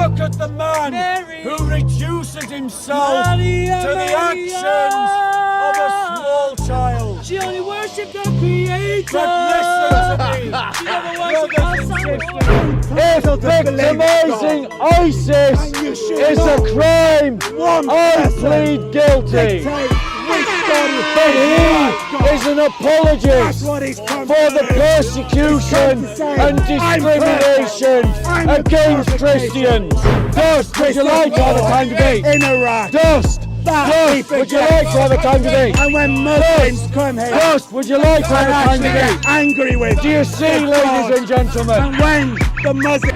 Look at the man who reduces himself to the actions of a small child. She only worshipped her creator. But listen to me. She never worshipped her son. If victimizing ISIS is a crime, I plead guilty. But he is an apologist for the persecution and discrimination against Christians. Dust, would you like to have a kind debate? In Iraq. Dust, would you like to have a kind debate? And when Muslims come here, Dust, would you like to have a kind debate? angry with Do you see, ladies and gentlemen? and when the Muslims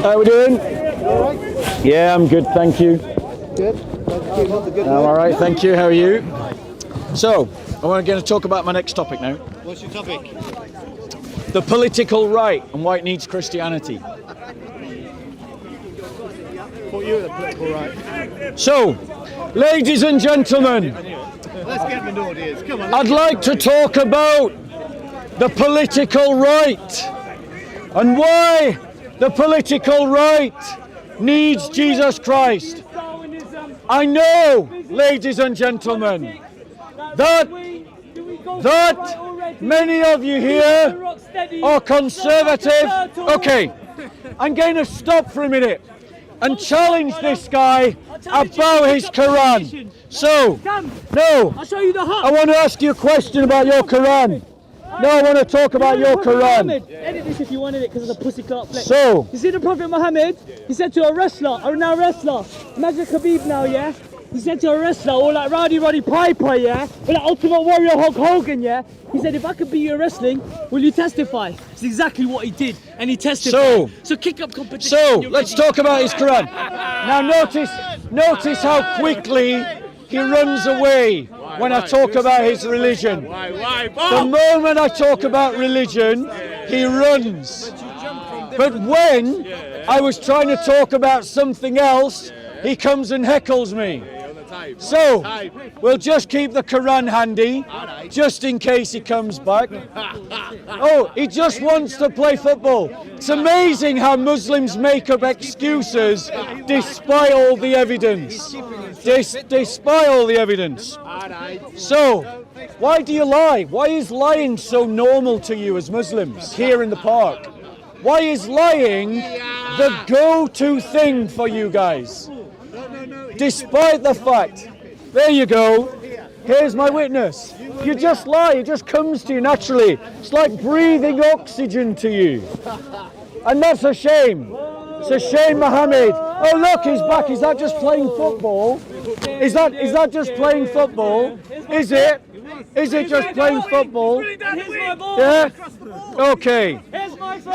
How we doing? Yeah, I'm good, thank you. Good. I'm all right, thank you. How are you? So, I'm going to talk about my next topic now. What's your topic? The political right and why it needs Christianity. Put you at the political right. So, ladies and gentlemen, Let's get them an audience. Come on. I'd like to talk about the political right and why the political right needs Jesus Christ. I know, ladies and gentlemen, that many of you here are conservative. Okay, I'm going to stop for a minute and challenge this guy about his Quran. So, no, I'll show you the hut. I want to ask you a question about your Quran. No, I want to talk about your Quran. Edit this if you wanted it because it's a pussy clock flex. So, You see the Prophet Muhammad? He said to a wrestler, a renowned wrestler, imagine Khabib now, yeah? He said to a wrestler, or like Roddy Piper, yeah? Or like Ultimate Warrior Hulk Hogan, yeah? He said, if I could beat you in wrestling, will you testify? It's exactly what he did, and he testified. So kick up competition. So, let's talk about his Quran. Now notice how quickly he runs away when I talk about his religion. The moment I talk about religion, he runs. But when I was trying to talk about something else, he comes and heckles me. So, we'll just keep the Quran handy, just in case he comes back. Oh, he just wants to play football. It's amazing how Muslims make up excuses despite all the evidence. Despite all the evidence. So, why do you lie? Why is lying so normal to you as Muslims here in the park? Why is lying the go-to thing for you guys? Despite the fact, there you go, here's my witness. You just lie, it just comes to you naturally. It's like breathing oxygen to you. And that's a shame. It's a shame, Mohammed. Oh look, he's back. Is that just playing football? Is that just playing football? Is it? Is it just playing football? Yeah? Okay.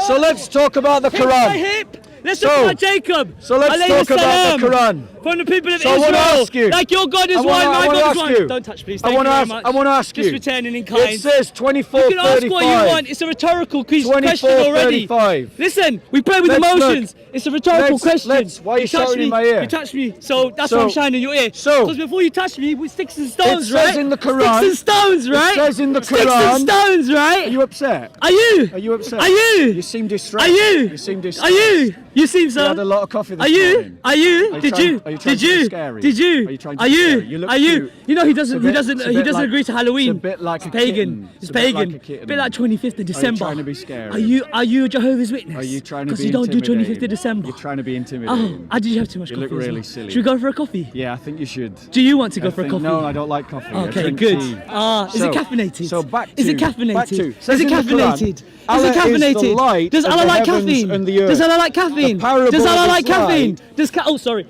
So let's talk about the Quran. Let's talk about Jacob. So let's talk about the Quran. From the people of So I Israel. want to ask you. Like your God is one, my God is one. Don't touch, please. I want to ask you. Just returning in kind. It says 24:35. You can ask what you want. It's a rhetorical question already. 24:35. Listen, we play with emotions. It's a rhetorical question. Why are you shouting in my ear? You touched me, so that's why I'm shining in your ear. Because before you touched me, with sticks and stones, right? It says in the Quran. Sticks and stones, right? It says in the Quran. Sticks and stones, right? Are you upset? Are you? Are you upset? Are you? You seem distressed. Are you? You seem distressed. Are you? You seem so. You had a lot of coffee this Are you? morning. Are you? Are you Did trying- you? are you trying Did to be you? scary? Did you? Are you trying to Are be you? scary? You look Are you? cute. You know he It's doesn't. a He bit- doesn't. it's a He bit doesn't like- agree to Halloween. It's a bit like a pagan. kitten. It's It's a bit like pagan. a kitten. A bit like 25th of December. trying to be scary? Are you a Jehovah's Witness? Are you trying to Because be you don't do 25th of intimidating? December. You're trying to be Oh, intimidating. did you have too much You coffee? look as really well? silly. Should we go for a coffee? Yeah, I think you should. Do you want to go I for a think- coffee? No, I don't like coffee. I Okay, drink good. tea. Is it caffeinated? So back to. Is it caffeinated? Back to. Is it caffeinated? Is it caffeinated? Does Allah like caffeine? Does Allah like caffeine? Does Allah like caffeine? Oh, sorry.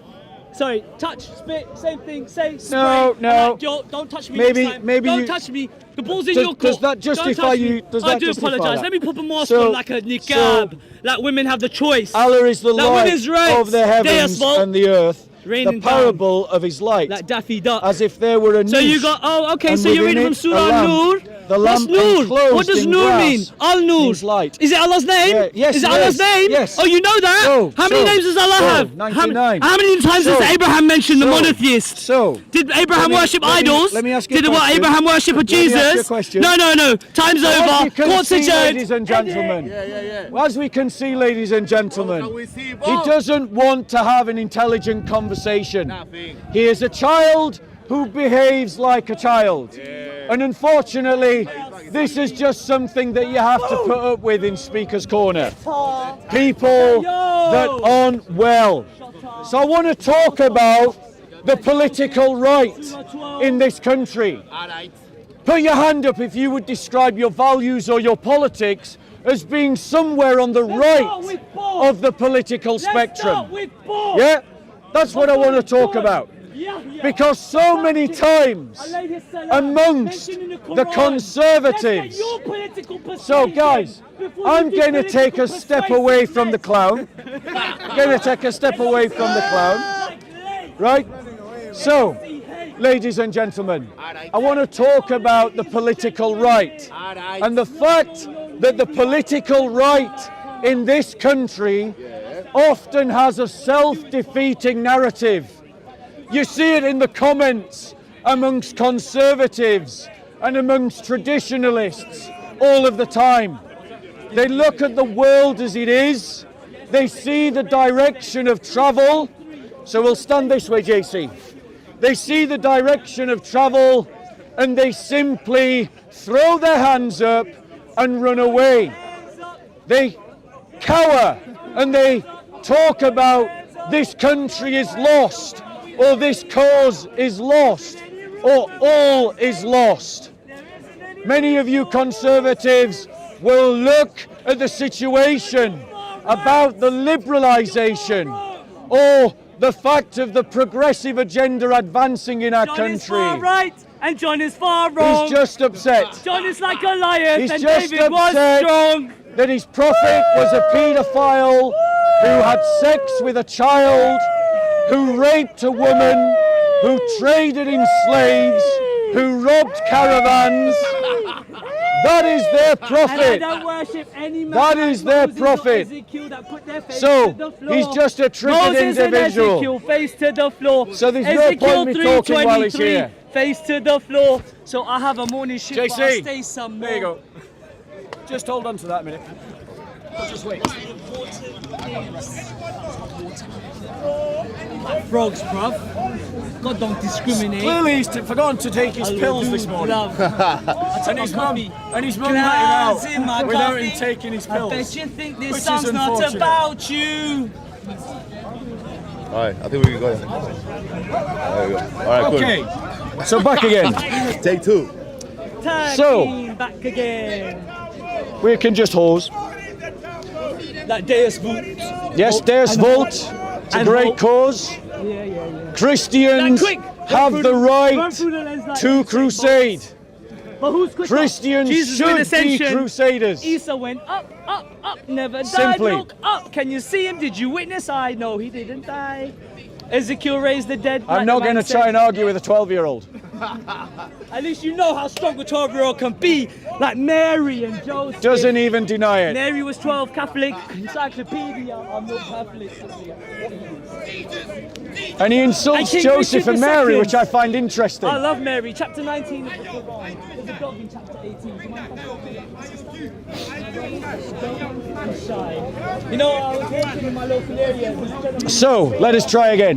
Sorry, touch, spit, same thing, say, spray. No. Don't touch me Maybe- next time. maybe Don't you- touch me. The ball's in Does- your court. does that justify Don't touch you- me. does I that do justify apologise. that? Let me put a mask So- on like a niqab. Like women have the choice. Allah is the Like light women's rights. of the heavens Deus, and the earth. Raining the parable of his light, like Daffy Duck. as if there were a niche. So you got, oh, okay, and so you're within reading from it, Surah a lamp. Nur. The What's lamp Nur? enclosed What does in Nur grass mean? Al-Nur. means light. Is it Allah's name? Yeah, yes, Is it it Allah's is. name? Yes. Oh, you know that? So, how many so, names does Allah so, have? 99. How many times So, does Abraham mention the so, monotheist? So, Did Abraham worship idols? let me ask you a Did what question. Abraham worship of Let me ask you a Jesus? question. No. Time's as over. you can Court's see, adjourned. ladies and gentlemen, as we can see, ladies and gentlemen, Can we see he both? doesn't want to have an intelligent conversation. Nothing. He is a child who behaves like a child. And unfortunately, this is just something that you have to put up with in Speaker's Corner. People that aren't well. So I want to talk about the political right in this country. All right. Put your hand up if you would describe your values or your politics as being somewhere on the right of the political spectrum. Yeah, that's what I want to talk about. Because so many times amongst the Conservatives. So guys, I'm going to take a step away from the clown. I'm going to take a step away from the clown. Right? So, ladies and gentlemen, I want to talk about the political right. And the fact that the political right in this country often has a self-defeating narrative. You see it in the comments amongst Conservatives and amongst traditionalists all of the time. They look at the world as it is. They see the direction of travel. So we'll stand this way, JC. They see the direction of travel and they simply throw their hands up and run away. They cower and they talk about this country is lost, or this cause is lost, or all is lost. Many of you Conservatives will look at the situation about the liberalisation or the fact of the progressive agenda advancing in our John country. is far right and John is far wrong. He's just upset. John is like Goliath He's and just David was upset strong. that his prophet was a paedophile who had sex with a child, who raped a woman, who traded in slaves, who robbed caravans. That is their And I prophet. don't worship any man That like is their Moses or prophet. Ezekiel that put their face So, to the floor. he's just a triggered Moses individual. And Ezekiel face to the floor. So there's no Ezekiel point me talking while he's 3:23, here. face to the floor. So I have a morning shift, but I'll JC, stay some more. there you go. Just hold on to that a minute. Just wait. Frogs, bruv. God don't discriminate. Clearly he's forgotten to take his pills this morning. And his mum let him Glass in my out without coffee. him taking his I pills. bet you think this Which is song's not unfortunate. about you. All right, I think we can go. There we go. All right, good. Okay, so back again. Take two. Tag So- team back again. We can just hose. Like Deus Vult. Yes, Deus and Vult. It's a and great hope. cause. Yeah. Christians Quick, have run the through right run through the lens like to Usain Bolt. crusade. But who's quicker? Christians Jesus should went be ascension. crusaders. Isa went up, never died. Simply. Look up. Can you see him? Did you witness? I know he didn't die. Ezekiel raised the dead. I'm not going to try and argue with a 12-year-old. At least you know how strong a 12-year-old can be. Like Mary and Joseph. Doesn't even deny it. Mary was 12, Catholic. Encyclopedia. I'm not Catholic. And he insults And King Joseph Richard and Mary, II. which I find interesting. I love Mary. Chapter 19 of the Quran. There's a dog in chapter 18. Do you mind if I shy? You know, I was working in my local area. So, let us try again.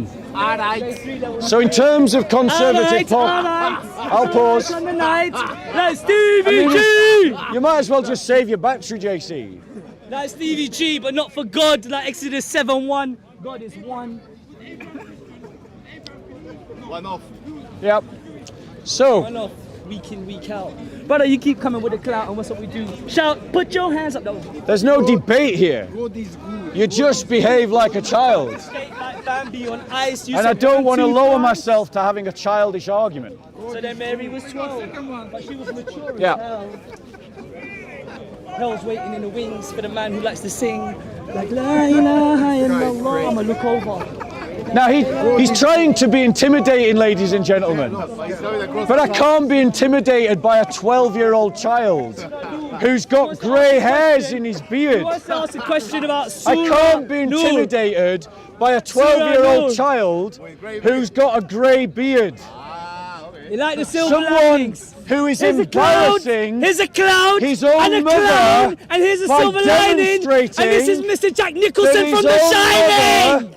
So in terms of conservative I'll pause. On the night. Like Stevie G! You might as well just save your battery, JC. Like Stevie G, but not for God. Like Exodus 7:1. God is one. One off. Yep. So, One off. Week in, week out. Brother, you keep coming with the clout, and what's what we do? Shout, put your hands up. No. there's no debate here. You just behave like a child. Skate like Bambi on ice. You And I said don't 1, want to 2, lower 5. myself to having a childish argument. So then Mary was 12, but she was mature as Yeah. hell. Hell's waiting in the wings for the man who likes to sing like La ilaha illallah. I'ma look over. Now he's trying to be intimidating, ladies and gentlemen. But I can't be intimidated by a 12-year-old child who's got grey hairs in his beard. He wants to ask a question about I Surah can't be Nur. intimidated by a Surah 12-year-old Nur. child who's got a grey beard. You like the silver Someone linings? who is Here's a cloud, embarrassing here's a cloud, his own and a mother clown, and here's a by silver lining, and this is demonstrating Mr. Jack Nicholson that from his The own Shining!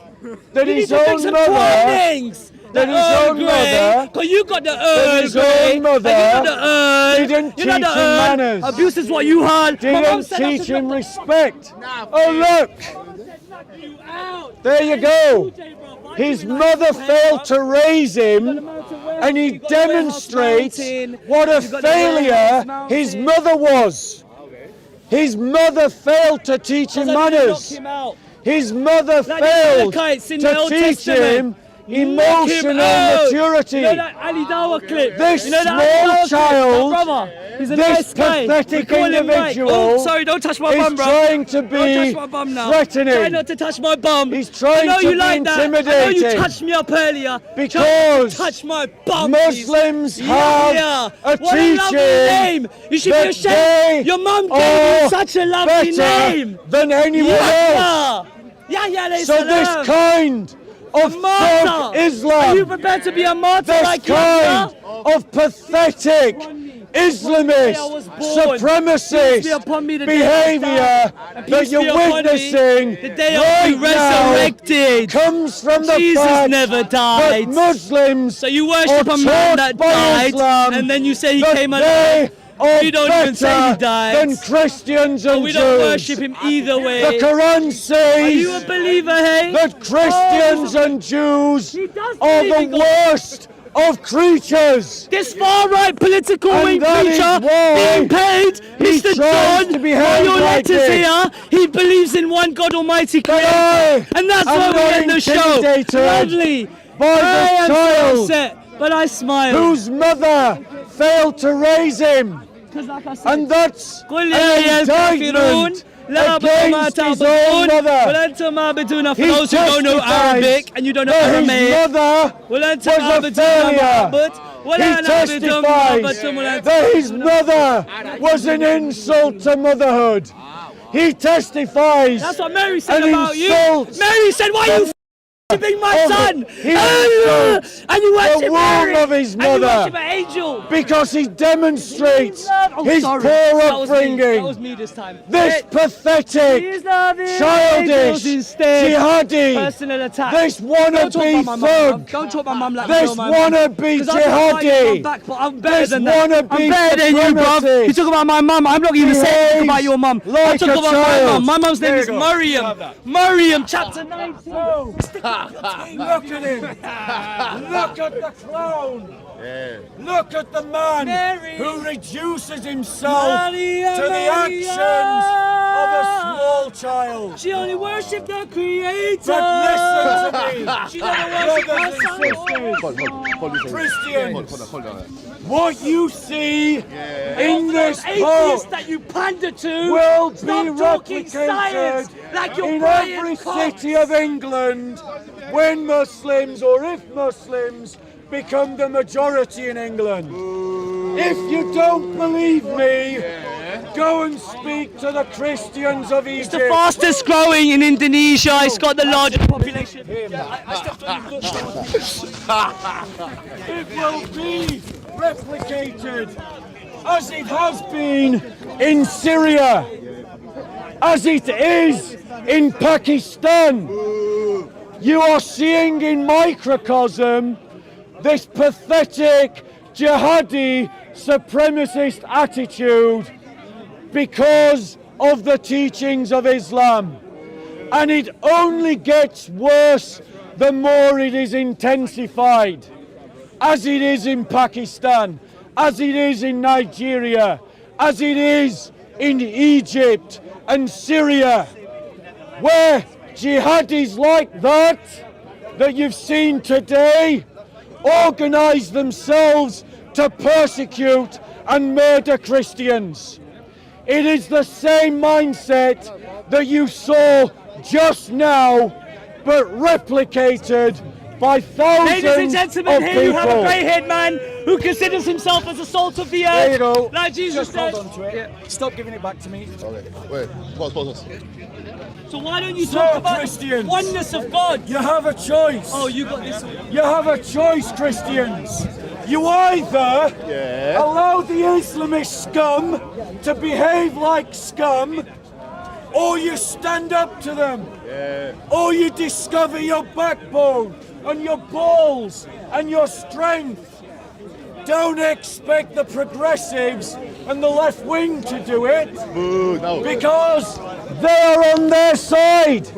that You need his to drink own some mother, Twinings. that his own mother, Because you got the that his Grey, own and mother you got the urn, didn't you know teach the him urn. manners. Abuse is what you heard. My mum didn't said I teach should him knock respect. Oh look, out. there you go. His mother failed to raise him, and he demonstrates what a failure his mother was. His mother failed to teach him manners. His mother Like the failed Amalekites in the to Old teach Testament. him emotional maturity. You know that Ali Dawah clip? This you know that small Ali Dawah clip? child, My brother, he's a this nice guy. pathetic We call him Mike. individual Oh, sorry, don't touch my bum, is bro. trying to Don't be touch my bum now. threatening. Try not to touch my bum. He's trying I know to you be like that. I know you intimidating. touched me up earlier. Try Because not to touch my bum, Muslims please. have yeah. a What a lovely teaching name. You should that be ashamed. they Your mum gave are you such a lovely better name. than anyone else. Yeah, alayhi So this salam. kind of Martyr. thug Are you Islam, prepared to be a martyr this like kind Yahya? of pathetic Islamist, supremacist Peace be upon me the day I behaviour die, and that peace be you're upon me witnessing the day I'll right be resurrected. now comes from the Jesus fact never that died. Muslims So you worship are a man taught that by died, Islam and then you say he that came they alive. are You don't even say he better died. than Christians and We Jews. don't worship him either way. The Quran Are you a says believer, hey? that Christians and Jews He does are believe in the God. worst of creatures. This far-right political And wing that is preacher why being paid, he Mr. tries John, to by behave your like letters this. here, he believes in one God Almighty But Creator. And that's I why am we not end the show. intimidated Lovely. by I the am so child upset, but I smile. whose mother failed to raise him. Because like I said, And that's قل an يا الكافرون indictment لا أعبد ما against his تعبدون own mother. وأنتم عابدون. For He those who don't know testifies Arabic and you don't know that his Aramaic, mother وأنتم was a عابدون ما failure. أعبد ولا He أنا عابد ما testifies عبدتم ولا أنتم that his mother was an insult to motherhood. He testifies That's what Mary said an about you. insult Mary said, why are you f***ing my of- son? he And you worship the womb Mary. of his And you mother. worship an angel. because he demonstrates Oh, his sorry. poor That was me. That upbringing. was me this time. This pathetic, He's loving childish, angels instead. jihadi, Personal attack. this Don't talk wannabe about my mum. thug, Don't talk about mum like this that. man. wannabe 'Cause I don't like your mum jihadi, back, but I'm better this than that. wannabe I'm better than you, bruv. supremacist You talk about my mum. I'm not even saying behaves about your mum. I'm like talking a about my child. mum. My mum's name There is you go. Maryam. Have that. Maryam, chapter 19. Look at him! Look at the clown! Look at the man Mary. who reduces himself Maria, to the Maria. actions of a small child. She only worshipped the Creator. But listen to me, She never worshipped her brothers and son. sisters, Christians. Hold on. What you see in this Atheists book that you pander to will be stop talking science replicated like you're in Brian every Cox. city of England when Muslims, or if Muslims, become the majority in England. If you don't believe me, go and speak to the Christians of The Egypt. fastest growing in Indonesia. It's got the largest population. I stepped on your foot. It will be replicated as it has been in Syria, as it is in Pakistan. You are seeing in microcosm this pathetic jihadi supremacist attitude because of the teachings of Islam. And it only gets worse the more it is intensified, as it is in Pakistan, as it is in Nigeria, as it is in Egypt and Syria, where jihadis like that you've seen today organize themselves to persecute and murder Christians. It is the same mindset that you saw just now but replicated by thousands Ladies and gentlemen, of here you have a people. grey-haired man who considers himself as the salt of the earth. There you go. Like Jesus Just said. hold on to it. Stop giving it back to me. Okay. Wait. Pause. So why don't you So, talk about Christians, oneness of God? You have a choice. Oh, you got this one. You have a choice, Christians. You either allow the Islamist scum to behave like scum, or you stand up to them, or you discover your backbone and your balls and your strength. Don't expect the progressives and the left wing to do it, Boo, no. because They are on their side.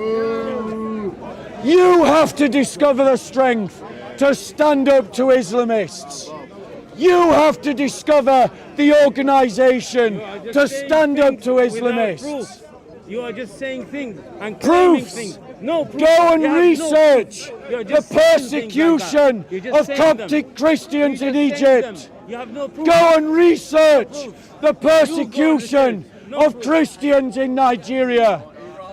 You have to discover the strength to stand up to Islamists. You have to discover the organisation to stand up to Islamists. You are just saying things and claiming Proofs. things. No proof. Go and You have no research proof. You're the just saying things persecution like that. You're just of saying Coptic them. Christians You're in just saying them. Egypt. You have no proof. Go and research the You persecution got it. No of proof. Christians in Nigeria.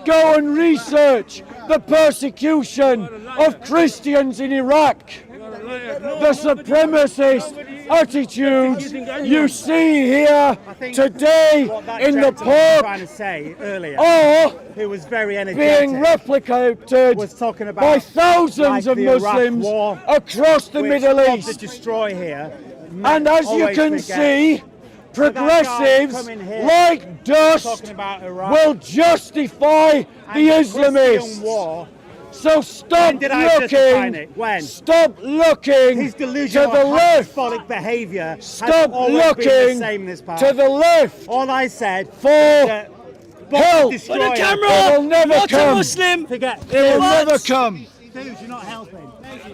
Go and research the persecution of Christians in Iraq. The supremacist attitudes you see here today in the trying park to say earlier, are who was very being energetic, replicated was talking about by thousands like of the Iraq Muslims War, across the which Middle Bob the East. Destroyer here. And as you always can forgets. see, progressives coming here like dust talking about Iraq will justify the and Christian Islamists. war. So stop When did I justify looking. it? When? Stop looking His to delusional the left. apostolic behaviour Stop has always been the looking same in this part. to the left All I said for that Bob help. the For the Destroyer. camera! It will never not come. a Muslim! Forget. It will What? never come. Dude, you're not helping.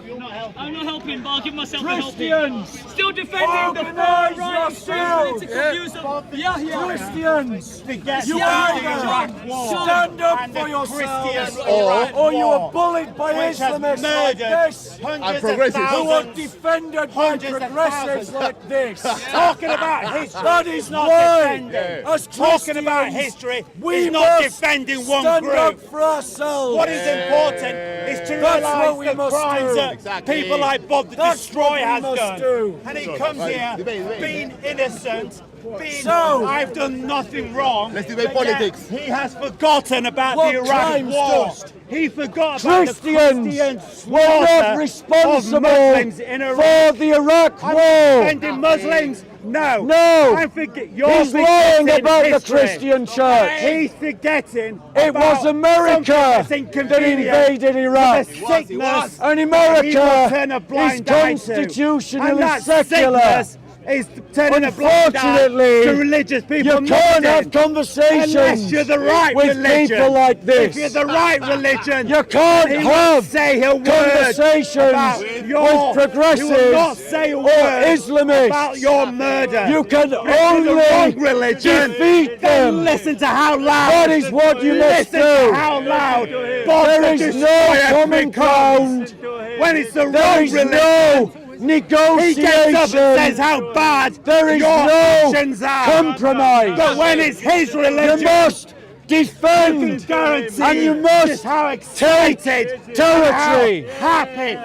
You're not helping. I'm not helping, but I'll give myself a helping. Christians, Still defending the Organise far-right extreme yourselves. political views of Yahya. Christians, Forget you the either Iraq war stand up and for the yourselves, Christian Iraq or you war, are bullied by which has Islamists like murdered this, hundreds of progressives. who are thousands, defended by hundreds of progressives thousands. like this. talking about history. That is not why, defending. as Talking about Christians, history we is not must defending one stand up group. for ourselves. What is important is to That's what we realise the must crimes do. that Exactly. people like Bob the That's Destroyer what we has must done. do. And he Sure. comes Right. here Debate. being innocent, being So- I've done nothing wrong. Let's debate But yet politics. He has forgotten about What the Iraq crimes war. dost? He forgot about the Christians Christian were slaughter not of responsible Muslims in Iraq. for the Iraq I'm war. defending Muslims? No. No. I'm you're He's lying forgetting about the history. Christian church. He's forgetting It about was America something that's that inconvenient invaded Iraq. for the sickness And he will America turn a is blind eye to. constitutionally And that secular. sickness is turning a blind eye Unfortunately, to religious people. You can't have unless conversations you're the right with religion. people like this. If you're the right religion, You can't he have won't say a word conversations about your, with progressives He will not say a or word Islamists. about your murder. You can If you're the wrong only religion, defeat then them. listen to how loud. That is what you must listen do. to how loud. Bob There the is no Destroyer common becomes ground. when it's the There wrong is religion. no He gets up and says negotiation. how bad There is your no actions are. compromise. But when it's his You religion, must you can defend guarantee and you must just how take excited, territory. how happy.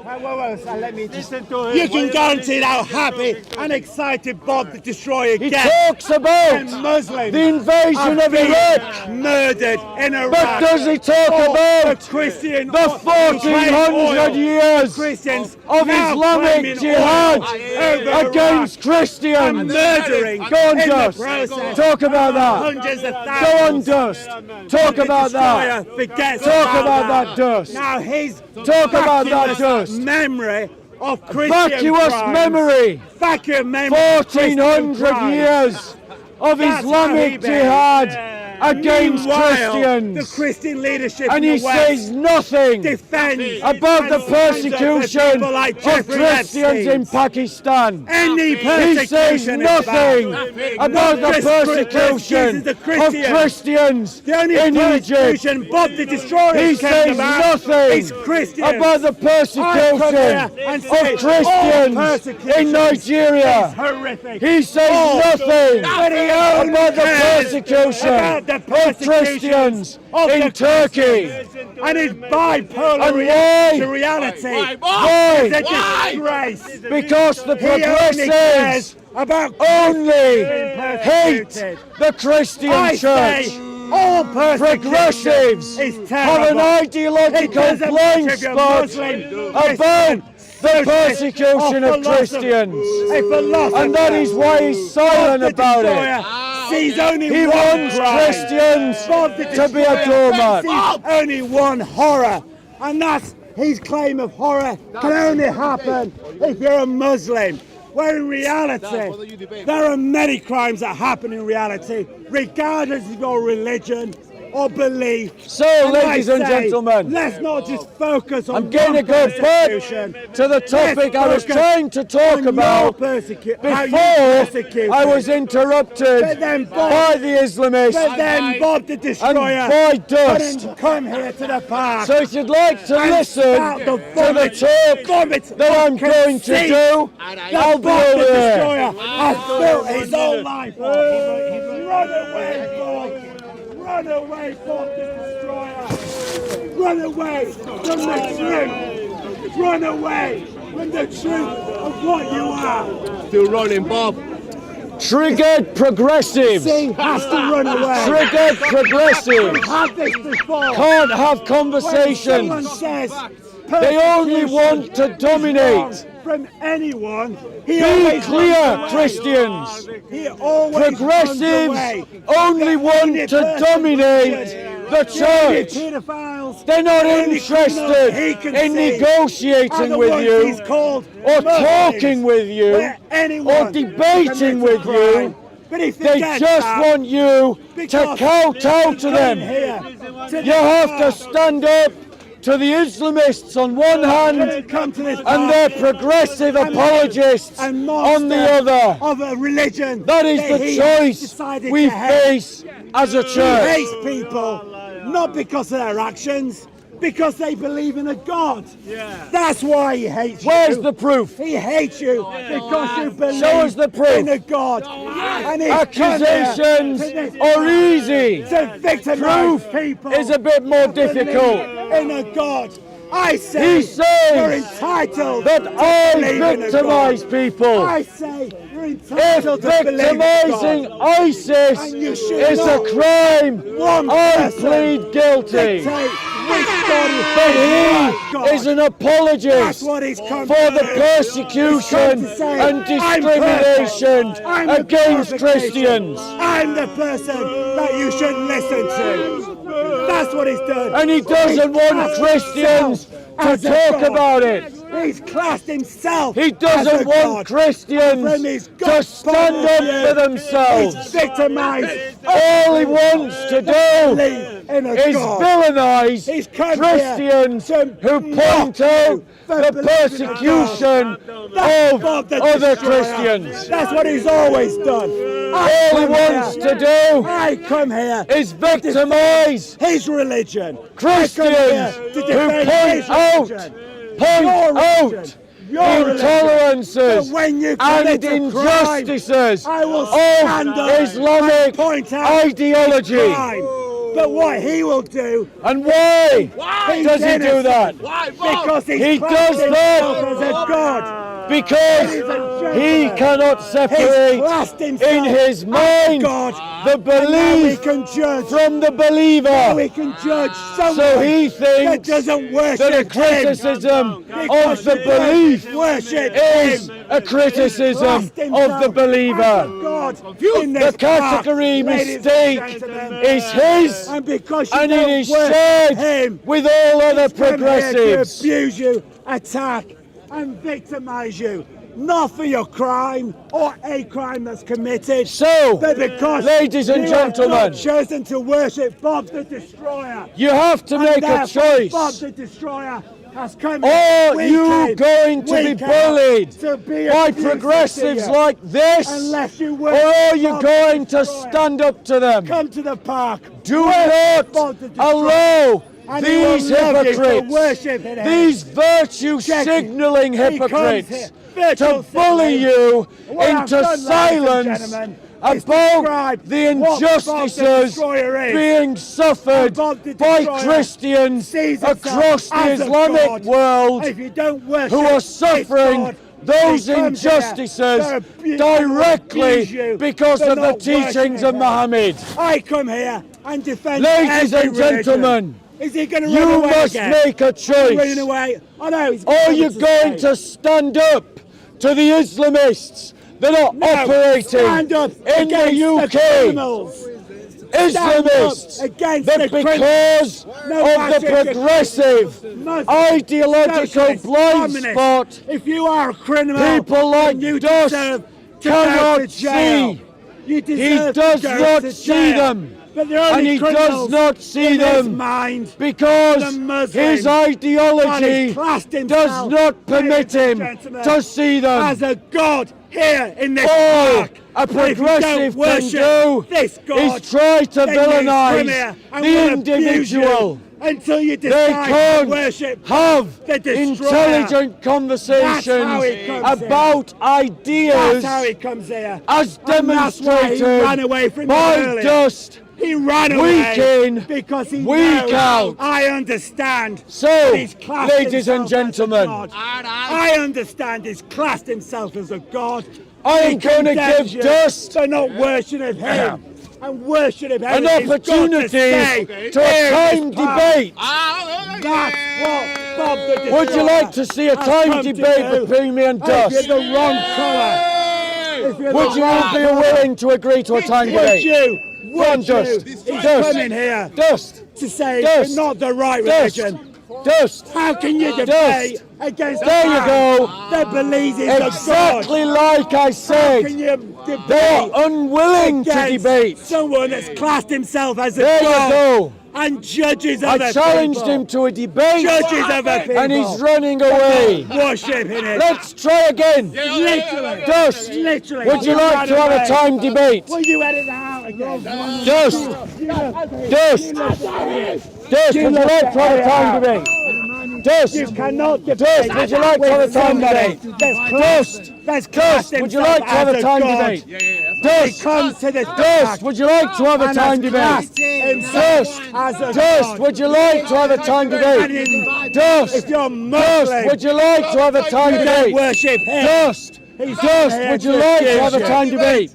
Let me just. You can guarantee how happy and excited Bob the Destroyer He gets. talks about when Muslims the invasion are of being Iraq. murdered in Iraq. But does he talk Or about the Christian the 1400 years Christians of now Islamic claiming jihad oil against and Christians? murdering Go on, in the Dust. process Talk about that. hundreds of Go on, thousands. Dust. Talk The about that. Destroyer forgets Talk about that, Dust. Now his Talk about that, vacuous Dust. memory of Christian Vacuous crimes, memory. vacuum memory of Christian 1400 crimes. years of That's how he Islamic behaves. jihad against Meanwhile, Christians. the Christian leadership And in he the West says nothing defends about and the stands up for persecution people like of Jeffrey Christians Epstein. in Pakistan. Any He says persecution is nothing bad. about Not the just persecution the of Christians. Christians The only in Egypt. persecution Bob the Destroyer He cares says about nothing is Christians. about the I come persecution here and say of all Christians persecution in Nigeria. is horrific. He says All. nothing But he only about the cares persecution about the of persecutions Christians of in the Turkey. Christians. And his bipolar And reaction to why? reality Why? is a disgrace. Because the He only progressives cares about only Christians hate persecuted. the Christian I church. say all persecution Progressives is have terrible. an It ideological doesn't blind matter if you're spot Muslim, about Christian, the socialist, persecution or of Christians. A philosopher, And that is why he's silent Bob the about Destroyer it. sees only He one wants crime. Christians Bob the to be a Destroyer doormat. sees only one horror, and that's his claim of horror can only happen if you're a Muslim. Where in reality, there are many crimes that happen in reality, regardless of your religion or belief. So, And ladies I and say, gentlemen, let's not just focus on I'm going to one go back persecution. to the topic I was Let's trying to talk on your about how you before persecuted. I was interrupted But then Bob- by the Islamists But then Bob the Destroyer and by dust. couldn't come here to the park. So if you'd like to and listen start to the vomit talk that I'm of going to conceit do, that I'll be Bob over the there. Destroyer has built his whole life on. Run away, Bob! Run away, Bob the Destroyer! Run away from the truth! Run away from the truth of what you are! Still running, Bob. Triggered progressives, He has to run away! triggered progressives We've had this before! can't have When someone conversations. says They only persecution want to is dominate. wrong from anyone, he Be always clear, runs away. Christians. He always Progressives runs away. only want to dominate the church. Pedophiles, They're not the only criminals he interested can in see are negotiating the with ones you he's called or Muslims, talking with you where anyone or debating commits a with you. crime. But he They forgets just that want you to because kowtow to he's them. here to You have to the stand up to the Islamists on one hand come to this and their progressive apologists and on the other. of a religion That is that the he has choice decided we to hate. face as a He church. hates people not because of their actions, because they believe in a God. That's why he hates Where's you. the proof? He hates you because you believe Show us the proof. in a God. And he's Accusations come here to this are park easy. to victimize Proof people is a bit more who believe difficult. in a God. I say He says you're entitled that to I believe in a victimize God. people. I say you're If entitled to believe in victimizing God. ISIS And you should is a not crime, one I person plead guilty. dictate which God is But right God. he is an That's apologist what he's come for to the do. persecution He's come to say, and "I'm discrimination perfect. I'm the against perfect Christians. nation. I'm the person that you should listen to. That's what he's done. And he doesn't He's want classed Christians himself to as a talk God. about it. He's classed himself. He as a doesn't want God. Christians From his to God stand point of up view, for themselves. He's victimized. All he wants to do Believe in a is God. villainize He's come Christians here to who point mock out you for the believing in persecution That's of Bob the other Destroyer. Christians. That's what he's always done. All he wants to do I come here is victimize his religion. Christians I come here to who defend point his out, religion. point Your out religion. Your religion. intolerances But when you and commit a crime, injustices I will stand of up Islamic and point out ideology. crime. But what he will do, And why he's does he do innocent. that? Because he's He classed does himself that as a God. because he cannot He's separate classed himself in his as mind God. the And now we belief can judge. from the Now believer. we can judge someone So he that thinks doesn't worship that a him. criticism Because of the he doesn't belief worship is him. a criticism Classed himself of the believer. as a God in The this park, category ladies and mistake gentlemen. is his, And because you and it don't is worship shared him, with all other he's come here to progressives. abuse you, attack, and victimize you. Not for your crime or a crime that's committed, So, but because ladies and you have gentlemen, not chosen to worship Bob the Destroyer. you have to And make a therefore, choice. Bob the Destroyer has come Are week you in, going to be week out bullied to be by abusive progressives to you. like this? Unless you Or worship are you Bob going the to Destroyer. stand up to them? Come to the park. Do worship Bob not the Destroyer. allow And he will these love you for hypocrites, worshiping him. these virtue Check it. signaling He comes hypocrites, here, virtue to bully signaling. you What I've into done, ladies and silence gentlemen, about the injustices being suffered by Christians across the Islamic world who are suffering those injustices directly because of the teachings of Muhammad. I come here and defend Ladies and gentlemen, you must make a choice. Are you going to stand up to the Islamists that are operating in the UK? Islamists that because of the progressive ideological blind spot, if you are a criminal, people like Dust cannot see. He does not see them. And he does not see them because his ideology does not permit him to see them. As a god here in this All park, a progressive can do is try to villainize the individual. Until you They decide to can't worship have the destroyer. intelligent conversations about ideas That's how he comes here. as And that's why he ran away demonstrated from by you earlier. Dust. He ran Week away in, because he week knows out. I understand. So, that he's classed ladies and himself as a gentlemen, god. I understand he's classed himself as a god. I am He going to condemns give you Dust for not worshipping him and worshiping him. an opportunity to a time debate. That's what Bob the Destroyer Would you like to see a has time come to debate do. between me and If Dust? you're the wrong colour. Would you be willing to agree to a time debate? Go on, Dust. He's Dust. coming here Dust. to say Dust. not the right Dust. religion. Dust. How can you debate against There a you man go. that believes in Exactly the God? like I How said. can you They debate are unwilling to against debate. someone that's classed himself as a There you God go. and judges I other challenged people? him to a debate Judges other people. and he's running away. Worshipping it. Let's try again. Literally. Dust. Literally. Would you He like ran to have away. a time debate? Will you edit that out again? Dust. Dust. Dust. Would you like to have a time debate? Dust. You cannot debate. Dust. Would you like to have a time debate? Dust. Dust. Would you like to have a time debate? He Dust. comes to this Dust. Would you like to have a time debate? himself as a Dust. God. Would you like to have a time And debate? Dust. if you're Dust. Muslim, Would you like to have a time you don't debate? worship him. Dust. He's Dust. here Would you to like to accuse have a you. time debate?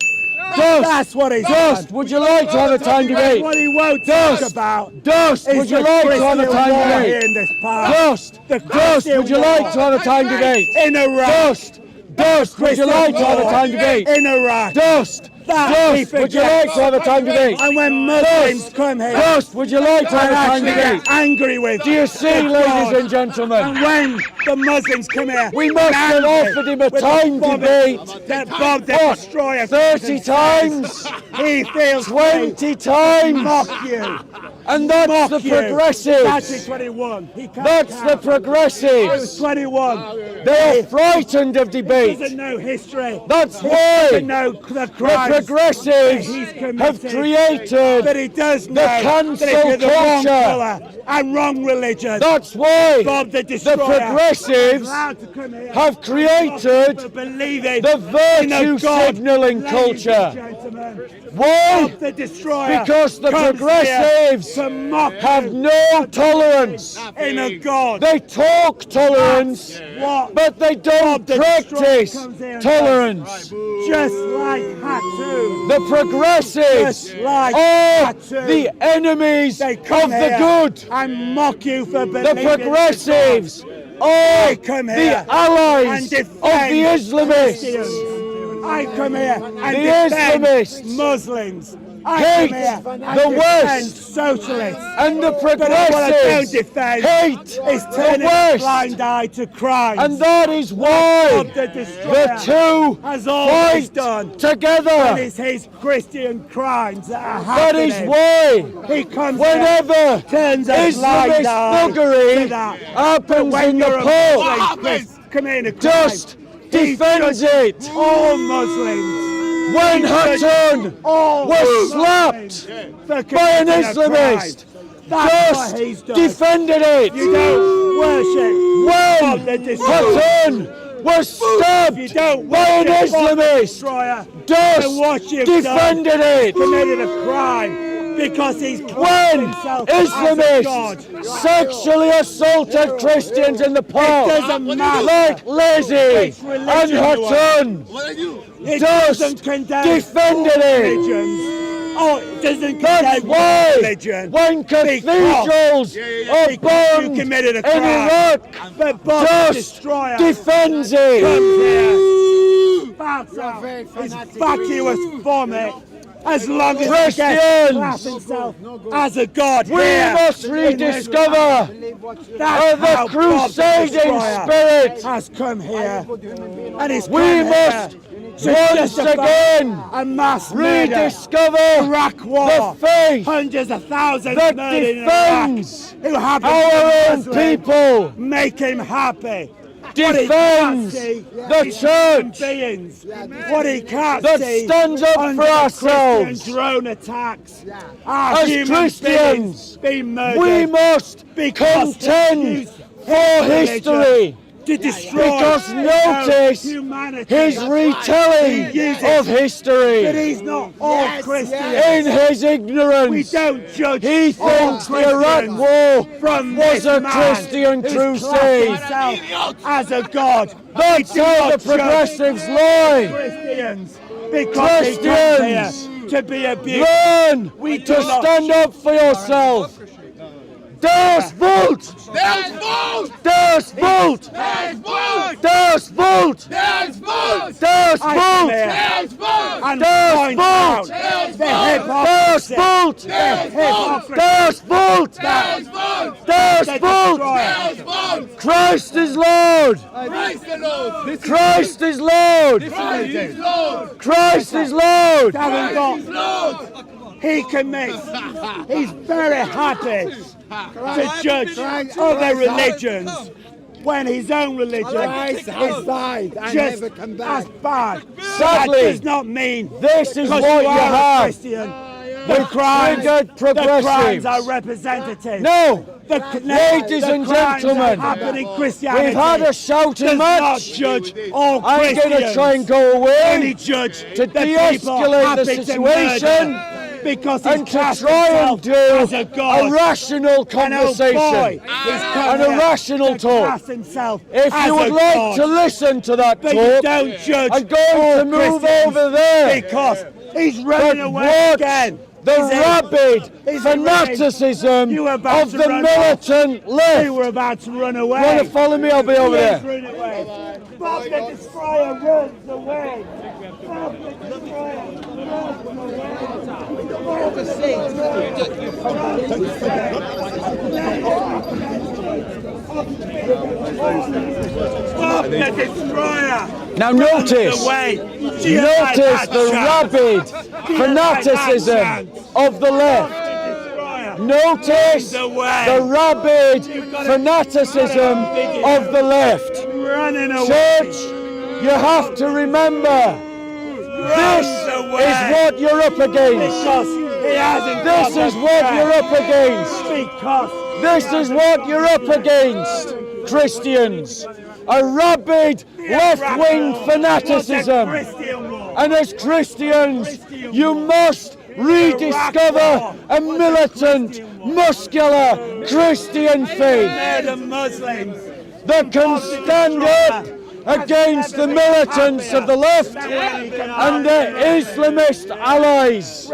Dust. That's what he's Dust. done. Would you like to have a time debate? What he won't Dust. talk about Dust. is Would you the like to have a Christian time war here debate? in this park. Dust. The Dust. Christian Would you war like to have a time debate? in Iraq. Dust. Dust. Would you like to have a time debate? In Iraq. Dust. That he Dust. Would you like to have a time debate? And when Muslims come here, Dust. Would you like to have and a time actually debate? get angry with Do you see, with ladies God, and gentlemen? and when the Muslims come here, We must have angry offered him a with the time Bob debate. that Bob the What? Destroyer 30 times? he feels 20 free times? to mock you. And that's Mock the you. progressives. That's 21. He can't That's the count. He was progressives. 21. They are frightened of He debate. doesn't know history. That's He why doesn't know the the crimes progressives that he's committed. have created. But he does know cancel that if you're the wrong culture. colour and wrong religion, That's why Bob the Destroyer the progressives is allowed to come here have and created stop people believing the in a virtue God. signalling Ladies culture. and gentlemen, Why? Bob the Destroyer Because the comes progressives here to mock have you no tolerance. in a God. They talk tolerance, What but they don't Bob the Destroyer practice comes here and tolerance. just like Hatu. The progressives Just like are Hatu. the enemies They of come the here good. and mock you for The believing progressives are I come here the allies and of defend the Islamists. Christians. I come here and The defend Islamists Muslims. I hate come here and the defend West. socialists. And the But what I don't progressives defend hate is the turning a West. blind eye to crime. And that is why Bob the Destroyer the two has always fight done. And together. it's his Christian crimes that are That happening. is why He comes whenever here, turns a blind Islamist eye thuggery to that. happens When in the you're a Pope, Muslim committing a crime, just defends it. all Muslims. When Hatton All was Muslims slapped for by an committing a Islamist, crime. That's what just he's done. defended it. You don't worship Bob the When Destroyer. Hatton was stabbed by an Islamist. Dost defended it. Committed a crime because he's When Islamists sexually assaulted Christians in the park, like Lizzie and Hutton, Dost defended it. Oh, it doesn't That's condemn why religion. when cathedrals are bombed in committed a crime. Iraq, But Bob the Dost Destroyer defends it. comes here, backs out his vacuous vomit, as long as he gets to Christians, class himself as a god we here must in rediscover That's the how Bob crusading Destroyer spirit. has come here, and he's We come must here to once justify again a mass murder. rediscover Iraq war, the faith hundreds of thousands that murdered in Iraq, defends who happen our to be own Muslim. people, Make him happy. defends the church, Beings. What he can't that see stands up under for the ourselves. Christian drone attacks are As human Christians, beings being murdered we must because they contend use for religion history. to destroy Because our notice humanity. his retelling He uses of But history. he's not all Christians. In his We ignorance, don't judge he all thinks the Iraq Christians War from was this a man Christian who's crusade. classed himself as a god. That's We do how not the judge progressives lie. Christians because he comes here to be abused. Learn We to do not stand up for yourself. Das Boot! There's vote! Das Boot! There's vote! Das Boot! There's vote! Das I come Boot! here There's vote! and Das point Boot! out There's the vote! Das hypocrisy. Boot! The hypocrisy. Das Boot! There's vote! Das The Boot! destroyer. There's vote! Christ is Lord! Praise the Lord! Christ is Lord! Christ is Lord! Christ is Lord! Haven't got Praise Lord! he commits. He's very happy to judge other religions when his own religion is just as bad. Sadly, that does not mean this is because what you you are a have. Christian, the crimes, triggered the progressives. crimes are representative. No! Ladies and gentlemen, Christianity We've had a shouting does not match. judge all I'm Christians. going to try and go Only away judge to the people de-escalate happy the to situation murder because and he's to cast try and himself do as a god. a rational And oh boy, conversation he's come and a here rational to talk. cast himself If as you would a like god. to listen to that But you talk, don't judge I'm going all to move Christians over there. because he's running But away watch again. the He's in. rabid He's in. fanaticism You were about of to the run militant They left. were about to run away. Want to follow me? I'll be over Yes, there. run away. Bob the Destroyer runs away. Bob the Destroyer Bob the Destroyer. Now notice, away. notice the rabid fanaticism of the left. Notice the rabid fanaticism of the left. Running away. Church, you have to remember, this is what you're up against. Because he hasn't This got is the what strength. you're up against. Because This is what you're up against, Christians. A rabid left-wing fanaticism. And as Christians, you must rediscover a militant, muscular Christian faith the Muslims that can stand up against the militants of the left and their Islamist allies,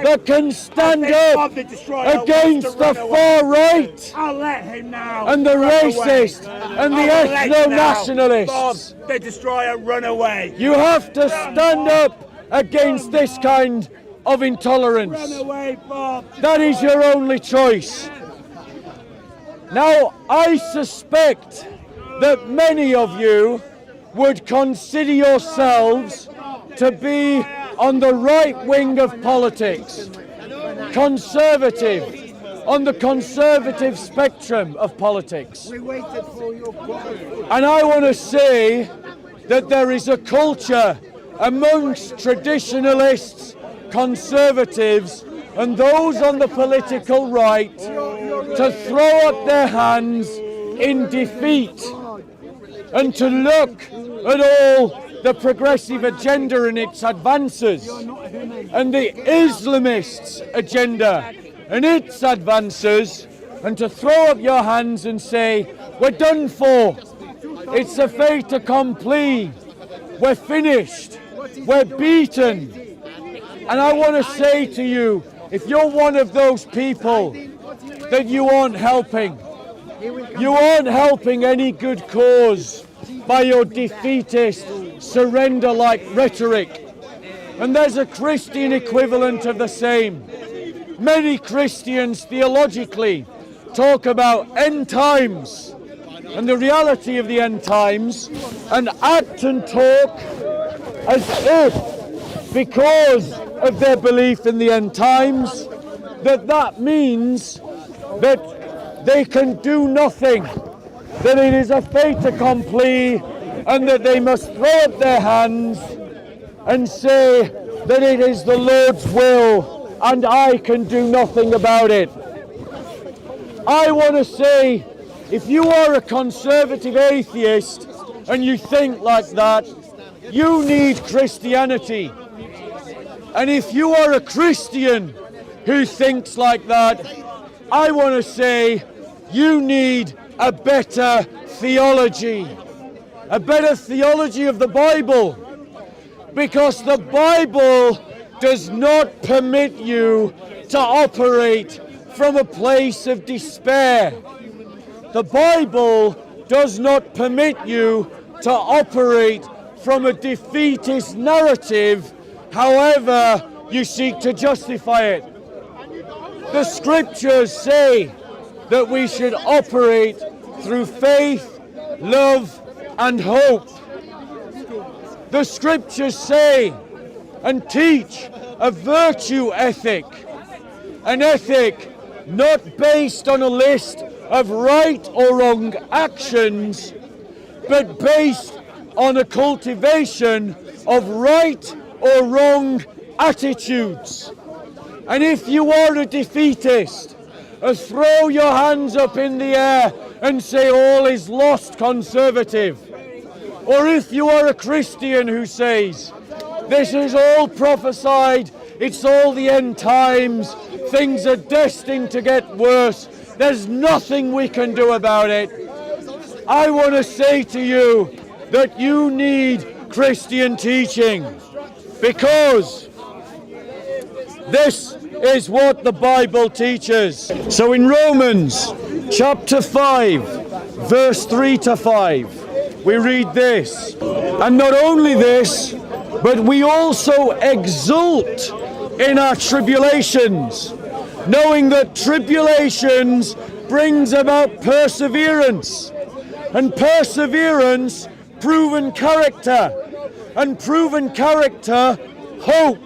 that can stand up against the far right I'll let him now. and the run racist away. and the I'll let him now. ethno-nationalists. Bob the Destroyer, run away. You have to stand up against this kind of Run intolerance. away, Bob. That is your only choice. Now, I suspect that many of you would consider yourselves to be on the right wing of politics, conservative, on the conservative spectrum of politics. And I want to say that there is a culture amongst traditionalists, conservatives, and those on the political right to throw up their hands in defeat and to look at all the progressive agenda and its advances, and the Islamists' agenda and its advances, and to throw up your hands and say, we're done for, it's a fait accompli, we're finished, we're beaten. And I want to say to you, if you're one of those people, that you aren't helping. You aren't helping any good cause by your defeatist, surrender-like rhetoric. And there's a Christian equivalent of the same. Many Christians theologically talk about end times and the reality of the end times, and act and talk as if, because of their belief in the end times, that means that they can do nothing, that it is a fait accompli, and that they must throw up their hands and say that it is the Lord's will and I can do nothing about it. I want to say, if you are a conservative atheist and you think like that, you need Christianity. And if you are a Christian who thinks like that, I want to say you need a better theology of the Bible, because the Bible does not permit you to operate from a place of despair. The Bible does not permit you to operate from a defeatist narrative, however you seek to justify it. The scriptures say that we should operate through faith, love, and hope. The scriptures say and teach a virtue ethic, an ethic not based on a list of right or wrong actions, but based on a cultivation of right or wrong attitudes. And if you are a defeatist, throw your hands up in the air and say all is lost conservative. Or if you are a Christian who says this is all prophesied, it's all the end times, things are destined to get worse, there's nothing we can do about it, I want to say to you that you need Christian teaching, because this is what the Bible teaches. So in Romans chapter 5, verse 3 to 5, we read this. And not only this, but we also exult in our tribulations, knowing that tribulations brings about perseverance, and perseverance, proven character, and proven character, hope.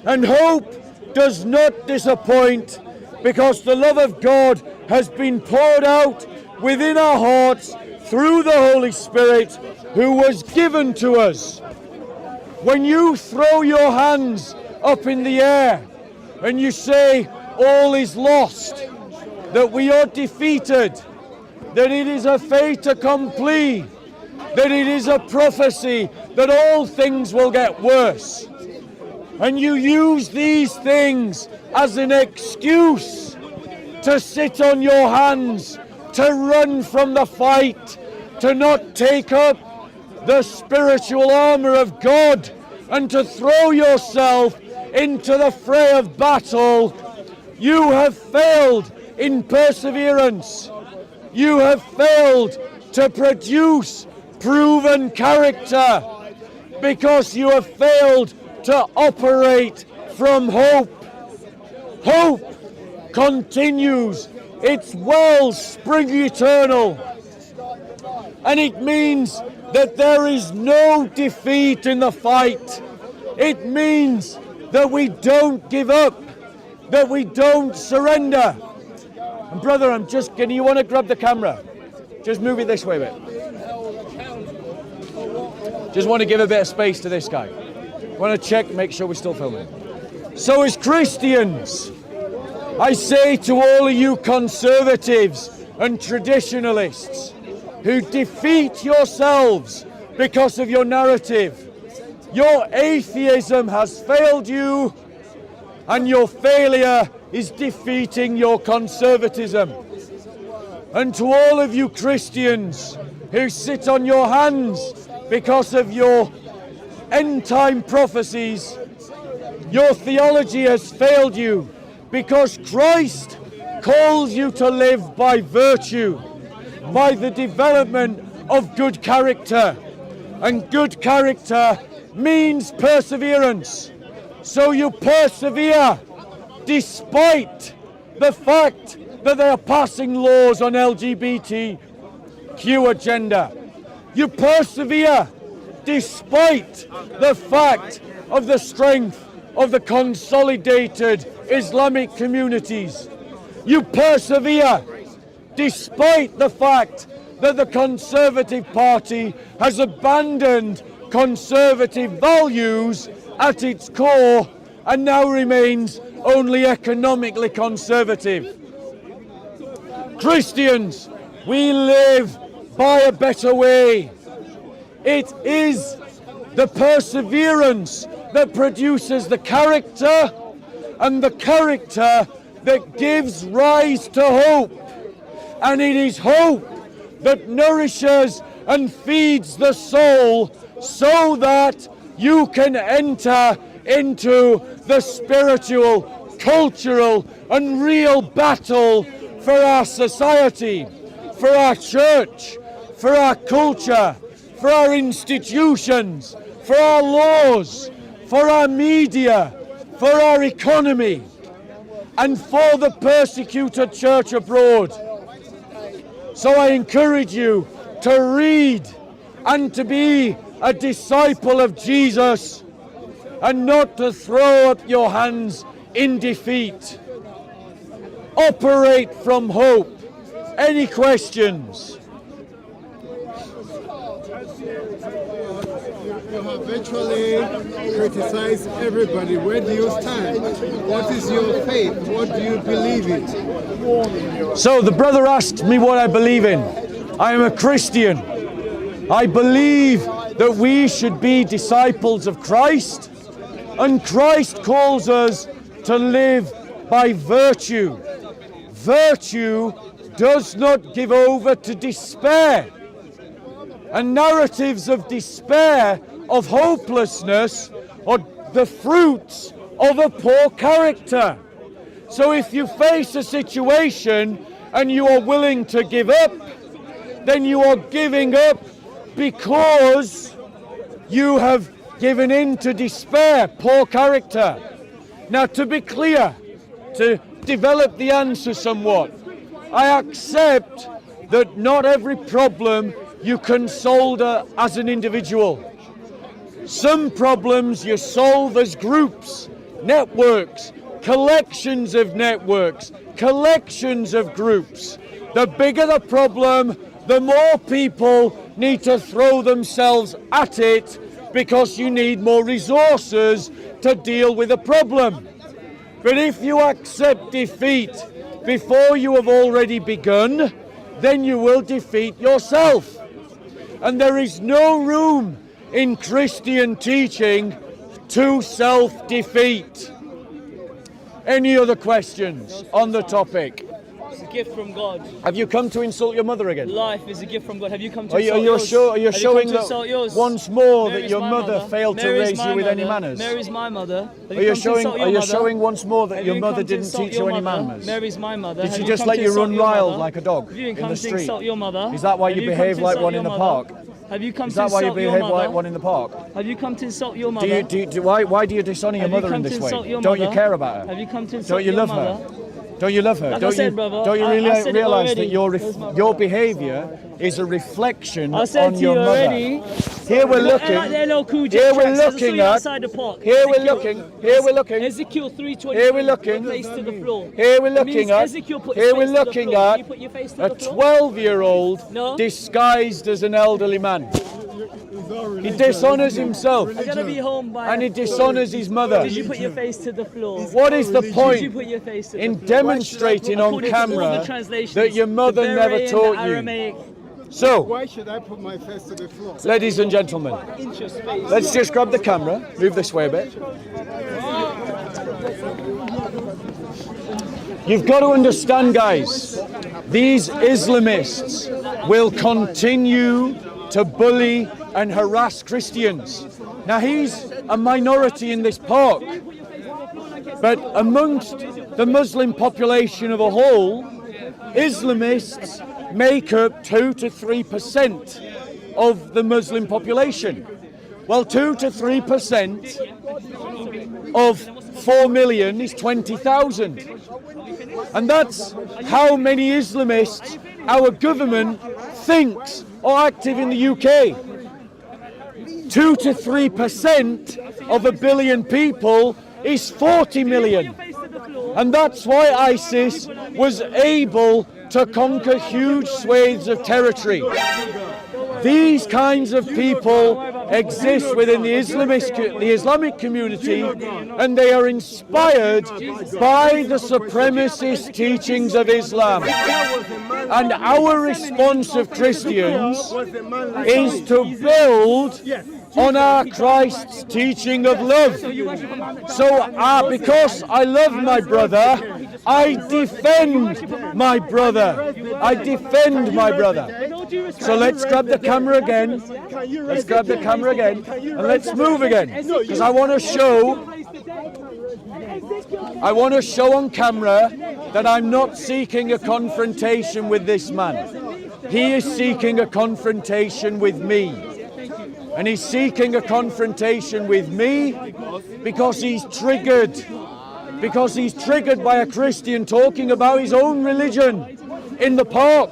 And hope does not disappoint, because the love of God has been poured out within our hearts through the Holy Spirit who was given to us. When you throw your hands up in the air and you say all is lost, that we are defeated, that it is a fait accompli, that it is a prophecy that all things will get worse, and you use these things as an excuse to sit on your hands, to run from the fight, to not take up the spiritual armor of God, and to throw yourself into the fray of battle, you have failed in perseverance. You have failed to produce proven character, because you have failed to operate from hope. Hope continues its wellspring eternal, and it means that there is no defeat in the fight. It means that we don't give up, that we don't surrender. And brother, you want to grab the camera? Just move it this way a bit. Just want to give a bit of space to this guy. Want to check, make sure we're still filming. So as Christians, I say to all of you conservatives and traditionalists who defeat yourselves because of your narrative. Your atheism has failed you, and your failure is defeating your conservatism. And to all of you Christians who sit on your hands because of your end-time prophecies, your theology has failed you, because Christ calls you to live by virtue, by the development of good character. And good character means perseverance. So you persevere despite the fact that they are passing laws on LGBTQ agenda. You persevere despite the fact of the strength of the consolidated Islamic communities. You persevere despite the fact that the Conservative Party has abandoned conservative values at its core and now remains only economically conservative. Christians, we live by a better way. It is the perseverance that produces the character, and the character that gives rise to hope. And it is hope that nourishes and feeds the soul so that you can enter into the spiritual, cultural and real battle for our society, for our church, for our culture, for our institutions, for our laws, for our media, for our economy, and for the persecuted church abroad. So I encourage you to read and to be a disciple of Jesus, and not to throw up your hands in defeat. Operate from hope. Any questions? You have virtually criticized everybody. Where do you stand? What is your faith? What do you believe in? So the brother asked me what I believe in. I am a Christian. I believe that we should be disciples of Christ, and Christ calls us to live by virtue. Virtue does not give over to despair. And narratives of despair, of hopelessness, are the fruits of a poor character. So if you face a situation and you are willing to give up, then you are giving up because you have given in to despair, poor character. Now, to be clear, to develop the answer somewhat, I accept that not every problem you can solve as an individual. Some problems you solve as groups, networks, collections of networks, collections of groups. The bigger the problem, the more people need to throw themselves at it, because you need more resources to deal with a problem. But if you accept defeat before you have already begun, then you will defeat yourself. And there is no room in Christian teaching to self-defeat. Any other questions on the topic? It's a gift from God. Have you come to insult your mother again? Life is a gift from God. Have you come to Are insult you yours? showing that once more Mary's that your my mother failed to Mary's raise my you with any mother. manners? Mary's my mother. Have Are you come to showing? insult your Are you mother? showing once more that Have your you mother come to didn't insult teach you your any mother? manners? Mary's my mother. Did Have she you just come let to you insult run your wild mother? like a dog Have you in come the to street? insult your mother? Is that why Have you come behave to like insult one your in the mother? park? Have you come Is to that why you insult your behave mother? like one in the park? Have you come to insult your mother? Why do you dishonor your Have you mother in come to this way? insult your Don't you mother? care about her? Have you come to insult Don't you your love mother? her? Don't you love her? Like I don't said, you, brother, don't you I really said it realize already. that your behaviour is a reflection I said on to your you mother? already. Here we're Like looking. the LL Cool J Here we're tracks, I saw looking you at. outside the park. Here we're Ezekiel. looking. Here we're looking. Ezekiel 3:20. Here we're looking. Face to the floor. Here we're It looking means at. Ezekiel put his Here face we're to the looking floor. at You put your face to a the floor? 12-year-old No. disguised as an elderly man. He dishonors himself I'm gonna be home by. and he dishonors his mother. Did you put your face to the floor? What is the Did you point put your face to the in floor? demonstrating on According to all the camera translations, that your mother the never Berean, taught the you? Aramaic, So, Why should I put my face to the floor? ladies and gentlemen, let's just grab the camera, move this way a bit. You've got to understand, guys, these Islamists will continue to bully and harass Christians. Now, he's a minority in this park, but amongst the Muslim population of a whole, Islamists make up 2 to 3% of the Muslim population. Well, 2 to 3% of 4 million is 20,000. And that's how many Islamists our government thinks are active in the UK. 2 to 3% of a billion people is 40 million. And that's why ISIS was able to conquer huge swathes of territory. These kinds of people exist within the Islamic community, and they are inspired by the supremacist teachings of Islam. And our response of Christians is to build on our Christ's teaching of love. So because I love my brother, I defend my brother. I defend my brother. So let's grab the camera again. Let's grab the camera again. And let's move again. Because I want to show on camera that I'm not seeking a confrontation with this man. He is seeking a confrontation with me. And he's seeking a confrontation with me because he's triggered. Because he's triggered by a Christian talking about his own religion in the park.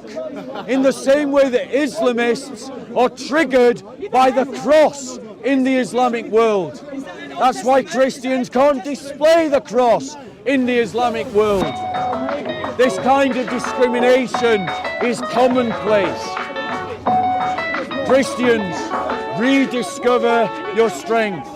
In the same way that Islamists are triggered by the cross in the Islamic world. That's why Christians can't display the cross in the Islamic world. This kind of discrimination is commonplace. Christians, rediscover your strength.